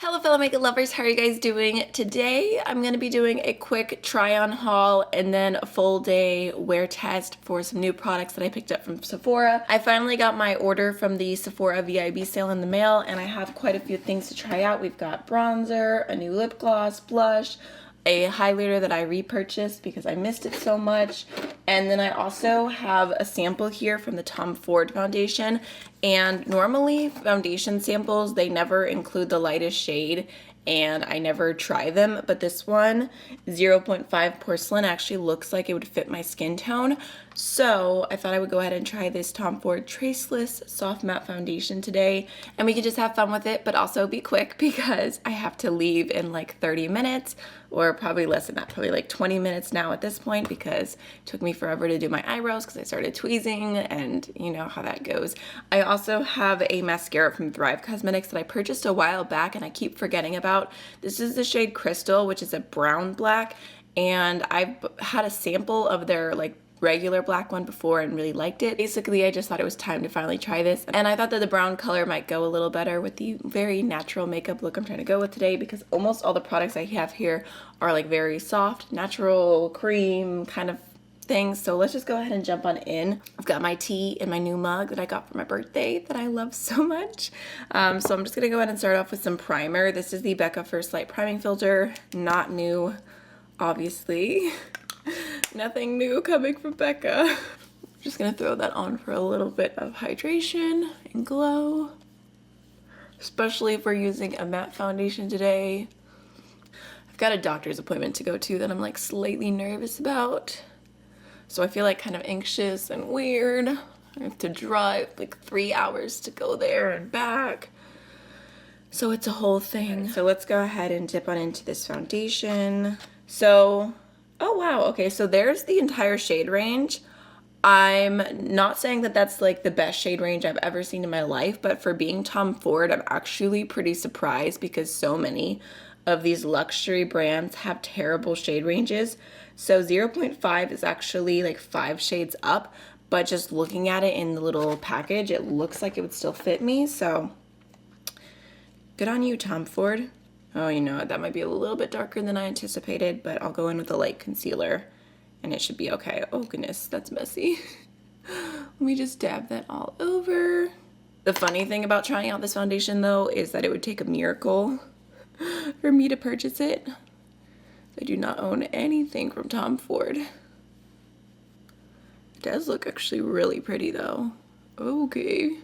Hello fellow makeup lovers, how are you guys doing? Today I'm going to be doing a quick try on haul and then a full day wear test for some new products that I picked up from Sephora. I finally got my order from the Sephora VIB sale in the mail and I have quite a few things to try out. We've got bronzer, a new lip gloss, blush, a highlighter that I repurchased because I missed it so much, and then I also have a sample here from the Tom Ford foundation. And normally foundation samples, they never include the lightest shade and I never try them, but this one, 0.5 Porcelain, actually looks like it would fit my skin tone. So I thought I would go ahead and try this Tom Ford Traceless Soft Matte Foundation today, and we can just have fun with it, but also be quick because I have to leave in like 30 minutes, or probably less than that, probably like 20 minutes now at this point, because it took me forever to do my eyebrows because I started tweezing and you know how that goes. I also have a mascara from Thrive Cosmetics that I purchased a while back and I keep forgetting about. This is the shade Crystal, which is a brown black, and I've had a sample of their like regular black one before and really liked it. Basically, I just thought it was time to finally try this, and I thought that the brown color might go a little better with the very natural makeup look I'm trying to go with today, because almost all the products I have here are like very soft, natural, cream kind of things. So let's just go ahead and jump on in. I've got my tea in my new mug that I got for my birthday that I love so much. So I'm just gonna go ahead and start off with some primer. This is the Becca First Light Priming Filter. Not new, obviously. Nothing new coming from Becca. I'm just gonna throw that on for a little bit of hydration and glow, especially if we're using a matte foundation today. I've got a doctor's appointment to go to that I'm like slightly nervous about. So I feel like kind of anxious and weird. I have to drive like 3 hours to go there and back. So it's a whole thing. So let's go ahead and dip on into this foundation. So, oh wow, okay, so there's the entire shade range. I'm not saying that that's like the best shade range I've ever seen in my life, but for being Tom Ford, I'm actually pretty surprised because so many of these luxury brands have terrible shade ranges. So 0.5 is actually like 5 shades up, but just looking at it in the little package, it looks like it would still fit me. So good on you, Tom Ford. Oh, you know what, that might be a little bit darker than I anticipated, but I'll go in with a light concealer and it should be okay. Oh goodness, that's messy. Let me just dab that all over. The funny thing about trying out this foundation though is that it would take a miracle for me to purchase it. I do not own anything from Tom Ford. It does look actually really pretty though. Okay.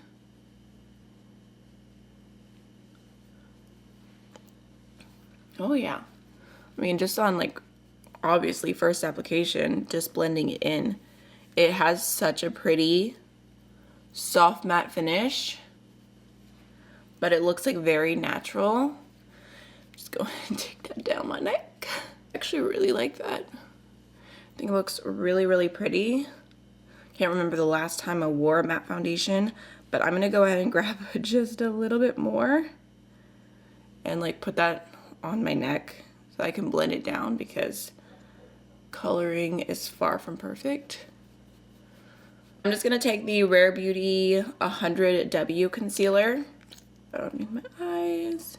Oh yeah. I mean, just on like, obviously first application, just blending it in, it has such a pretty soft matte finish, but it looks like very natural. Just go ahead and take that down my neck. I actually really like that. I think it looks really, really pretty. Can't remember the last time I wore a matte foundation, but I'm gonna go ahead and grab just a little bit more and like put that on my neck so I can blend it down, because coloring is far from perfect. I'm just gonna take the Rare Beauty 100W concealer on my eyes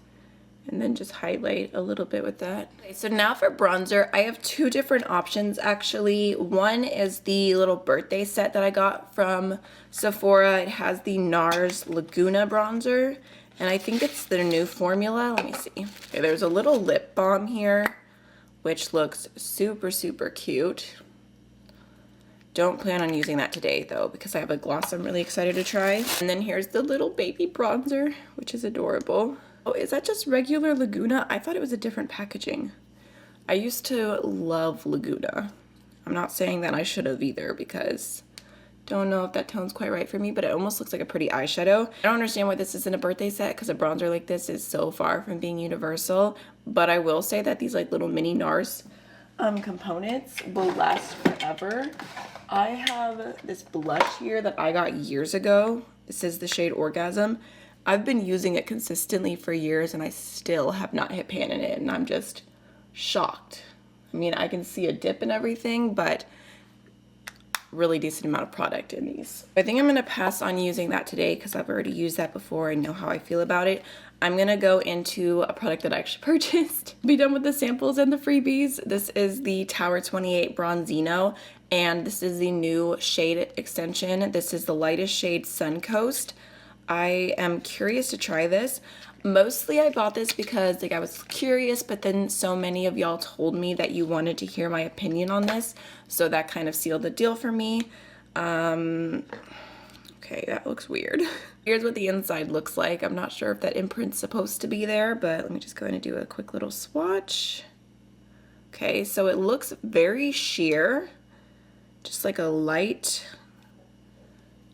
and then just highlight a little bit with that. Okay, so now for bronzer, I have two different options actually. One is the little birthday set that I got from Sephora. It has the NARS Laguna bronzer, and I think it's their new formula. Let me see. Okay, there's a little lip balm here, which looks super, super cute. Don't plan on using that today though, because I have a gloss I'm really excited to try. And then here's the little baby bronzer, which is adorable. Oh, is that just regular Laguna? I thought it was a different packaging. I used to love Laguna. I'm not saying that I should have either, because don't know if that tone's quite right for me, but it almost looks like a pretty eyeshadow. I don't understand why this isn't a birthday set, because a bronzer like this is so far from being universal, but I will say that these like little mini NARS components will last forever. I have this blush here that I got years ago. This is the shade Orgasm. I've been using it consistently for years and I still have not hit pan in it, and I'm just shocked. I mean, I can see a dip and everything, but really decent amount of product in these. I think I'm gonna pass on using that today because I've already used that before and know how I feel about it. I'm gonna go into a product that I actually purchased. Be done with the samples and the freebies. This is the Tower 28 Bronzino, and this is the new shade extension. This is the lightest shade Suncoast. I am curious to try this. Mostly I bought this because like I was curious, but then so many of y'all told me that you wanted to hear my opinion on this, so that kind of sealed the deal for me. Okay, that looks weird. Here's what the inside looks like. I'm not sure if that imprint's supposed to be there, but let me just go ahead and do a quick little swatch. Okay, so it looks very sheer, just like a light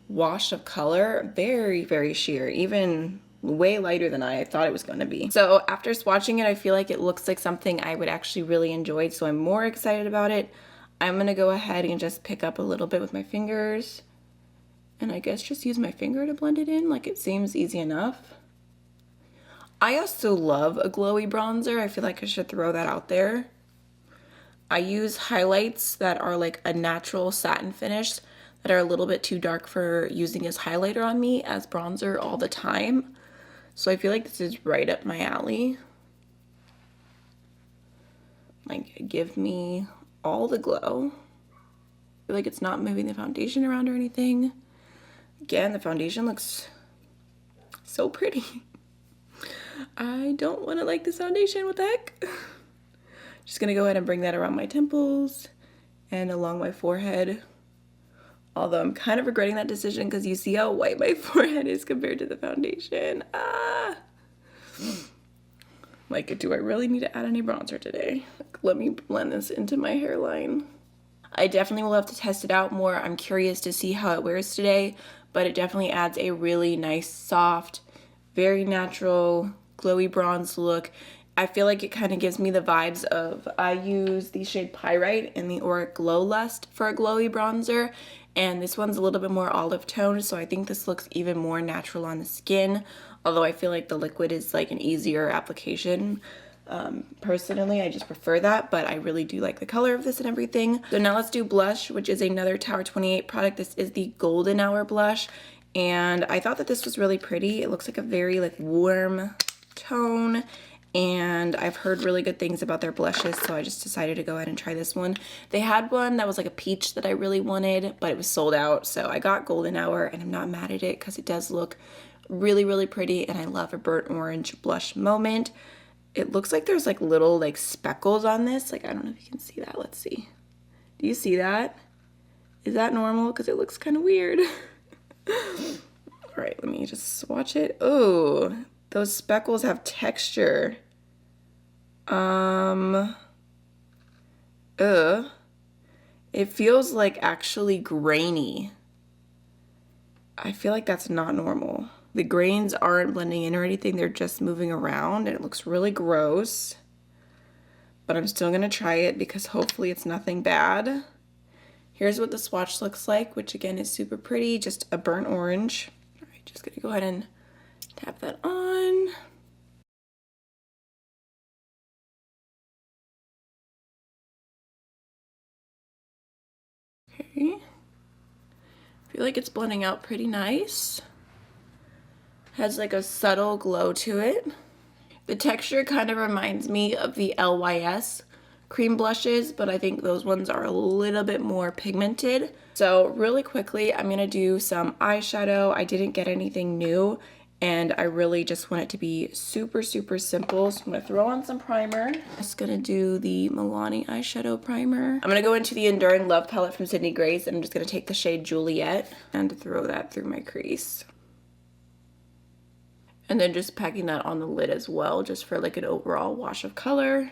wash of color. Very, very sheer, even way lighter than I thought it was going to be. So after swatching it, I feel like it looks like something I would actually really enjoy, so I'm more excited about it. I'm going to go ahead and just pick up a little bit with my fingers, and I guess just use my finger to blend it in. Like, it seems easy enough. I also love a glowy bronzer. I feel like I should throw that out there. I use highlights that are like a natural satin finish that are a little bit too dark for using as highlighter on me as bronzer all the time. So I feel like this is right up my alley. Like, give me all the glow. I feel like it's not moving the foundation around or anything. Again, the foundation looks so pretty. I don't want to like this foundation, what the heck? Just gonna go ahead and bring that around my temples and along my forehead. Although I'm kind of regretting that decision because you see how white my forehead is compared to the foundation. Like, do I really need to add any bronzer today? Like, let me blend this into my hairline. I definitely will have to test it out more. I'm curious to see how it wears today, but it definitely adds a really nice, soft, very natural, glowy bronze look. I feel like it kind of gives me the vibes of, I use the shade Pyrite in the Auric Glow Lust for a glowy bronzer, and this one's a little bit more olive toned, so I think this looks even more natural on the skin, although I feel like the liquid is like an easier application. Personally, I just prefer that, but I really do like the color of this and everything. So now let's do blush, which is another Tower 28 product. This is the Golden Hour blush, and I thought that this was really pretty. It looks like a very like warm tone, and I've heard really good things about their blushes, so I just decided to go ahead and try this one. They had one that was like a peach that I really wanted, but it was sold out, so I got Golden Hour, and I'm not mad at it because it does look really, really pretty, and I love a burnt orange blush moment. It looks like there's like little like speckles on this. Like, I don't know if you can see that. Let's see. Do you see that? Is that normal? Because it looks kind of weird. All right, let me just swatch it. Oh, those speckles have texture. It feels like actually grainy. I feel like that's not normal. The grains aren't blending in or anything, they're just moving around, and it looks really gross. But I'm still gonna try it because hopefully it's nothing bad. Here's what the swatch looks like, which again is super pretty, just a burnt orange. All right, just gonna go ahead and tap that on. Okay. I feel like it's blending out pretty nice. Has like a subtle glow to it. The texture kind of reminds me of the LYS cream blushes, but I think those ones are a little bit more pigmented. So really quickly, I'm gonna do some eyeshadow. I didn't get anything new, and I really just want it to be super, super simple. So I'm gonna throw on some primer. Just gonna do the Milani eyeshadow primer. I'm gonna go into the Enduring Love palette from Sydney Grace, and I'm just gonna take the shade Juliet and throw that through my crease. And then just packing that on the lid as well, just for like an overall wash of color.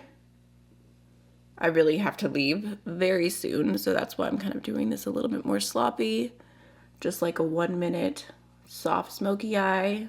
I really have to leave very soon, so that's why I'm kind of doing this a little bit more sloppy. Just like a 1 minute soft smoky eye.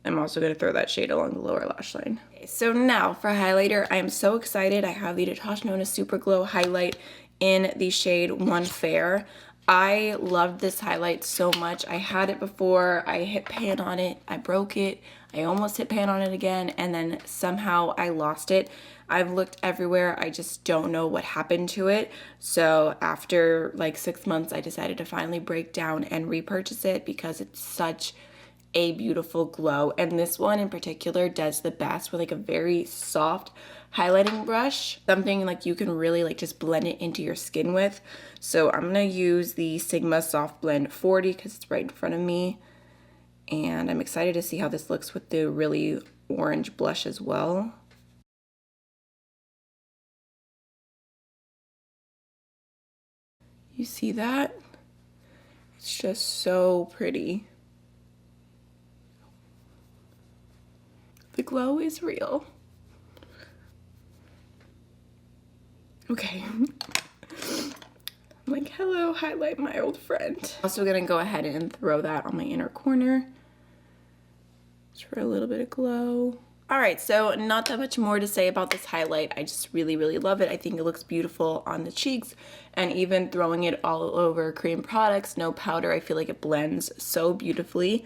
I'm also gonna throw that shade along the lower lash line. Okay, so now for highlighter, I am so excited. I have the Natasha Nona Super Glow highlight in the shade One Fair. I loved this highlight so much. I had it before, I hit pan on it, I broke it, I almost hit pan on it again, and then somehow I lost it. I've looked everywhere, I just don't know what happened to it. So after like 6 months, I decided to finally break down and repurchase it because it's such a beautiful glow. And this one in particular does the best with like a very soft highlighting brush, something like you can really like just blend it into your skin with. So I'm gonna use the Sigma Soft Blend 40 because it's right in front of me, and I'm excited to see how this looks with the really orange blush as well. You see that? It's just so pretty. The glow is real. Okay. I'm like, hello, highlight my old friend. Also gonna go ahead and throw that on my inner corner just for a little bit of glow. All right, so not that much more to say about this highlight. I just really, really love it. I think it looks beautiful on the cheeks, and even throwing it all over cream products, no powder, I feel like it blends so beautifully.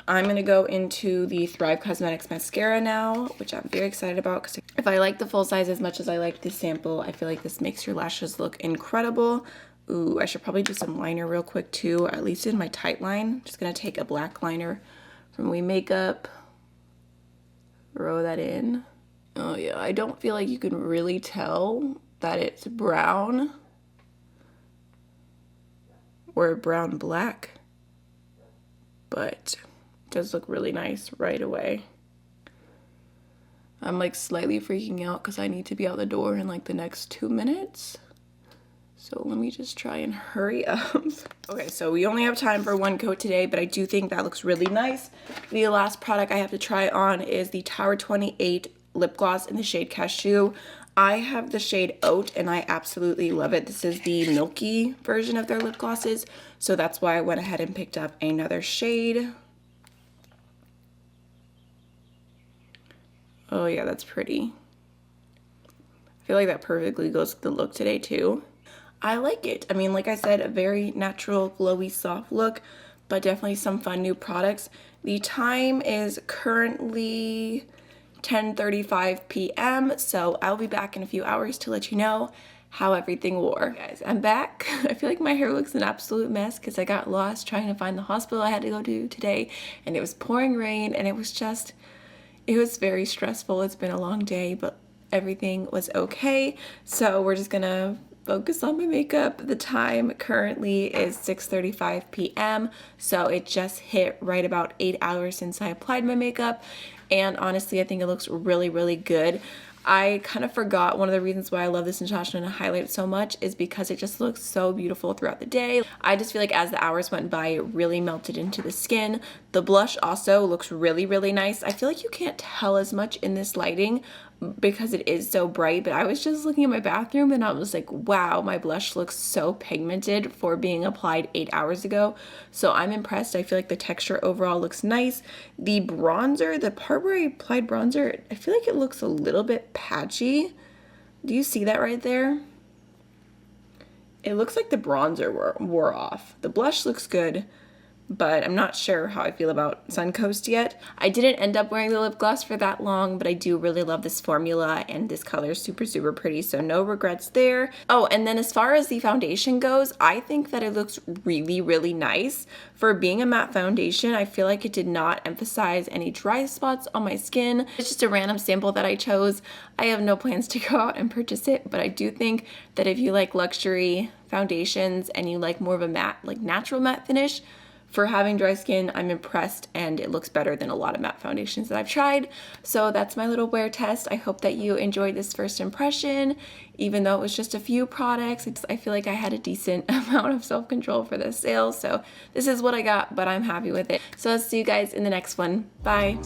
I'm gonna go into the Thrive Cosmetics mascara now, which I'm very excited about because if I like the full size as much as I like this sample, I feel like this makes your lashes look incredible. Ooh, I should probably do some liner real quick too, at least in my tight line. Just gonna take a black liner from We Makeup, throw that in. Oh yeah, I don't feel like you can really tell that it's brown or brown black, but does look really nice right away. I'm like slightly freaking out because I need to be out the door in like the next 2 minutes. So let me just try and hurry up. Okay, so we only have time for one coat today, but I do think that looks really nice. The last product I have to try on is the Tower 28 lip gloss in the shade Cashew. I have the shade Oat and I absolutely love it. This is the milky version of their lip glosses, so that's why I went ahead and picked up another shade. Oh yeah, that's pretty. I feel like that perfectly goes with the look today too. I like it. I mean, like I said, a very natural, glowy, soft look, but definitely some fun new products. The time is currently 10:35 p.m. so I'll be back in a few hours to let you know how everything wore. Guys, I'm back. I feel like my hair looks an absolute mess because I got lost trying to find the hospital I had to go to today, and it was pouring rain, and it was very stressful. It's been a long day, but everything was okay. So we're just gonna focus on my makeup. The time currently is 6:35 p.m. so it just hit right about 8 hours since I applied my makeup, and honestly I think it looks really, really good. I kind of forgot one of the reasons why I love this Natasha highlight so much is because it just looks so beautiful throughout the day. I just feel like as the hours went by, it really melted into the skin. The blush also looks really, really nice. I feel like you can't tell as much in this lighting because it is so bright, but I was just looking at my bathroom and I was like, wow, my blush looks so pigmented for being applied 8 hours ago. So I'm impressed. I feel like the texture overall looks nice. The bronzer, the part where I applied bronzer, I feel like it looks a little bit patchy. Do you see that right there? It looks like the bronzer wore off. The blush looks good, but I'm not sure how I feel about Suncoast yet. I didn't end up wearing the lip gloss for that long, but I do really love this formula, and this color is super, super pretty, so no regrets there. Oh, and then as far as the foundation goes, I think that it looks really, really nice. For being a matte foundation, I feel like it did not emphasize any dry spots on my skin. It's just a random sample that I chose. I have no plans to go out and purchase it, but I do think that if you like luxury foundations and you like more of a matte, like natural matte finish, for having dry skin, I'm impressed, and it looks better than a lot of matte foundations that I've tried. So that's my little wear test. I hope that you enjoyed this first impression, even though it was just a few products. I feel like I had a decent amount of self-control for this sale. So this is what I got, but I'm happy with it. So I'll see you guys in the next one. Bye.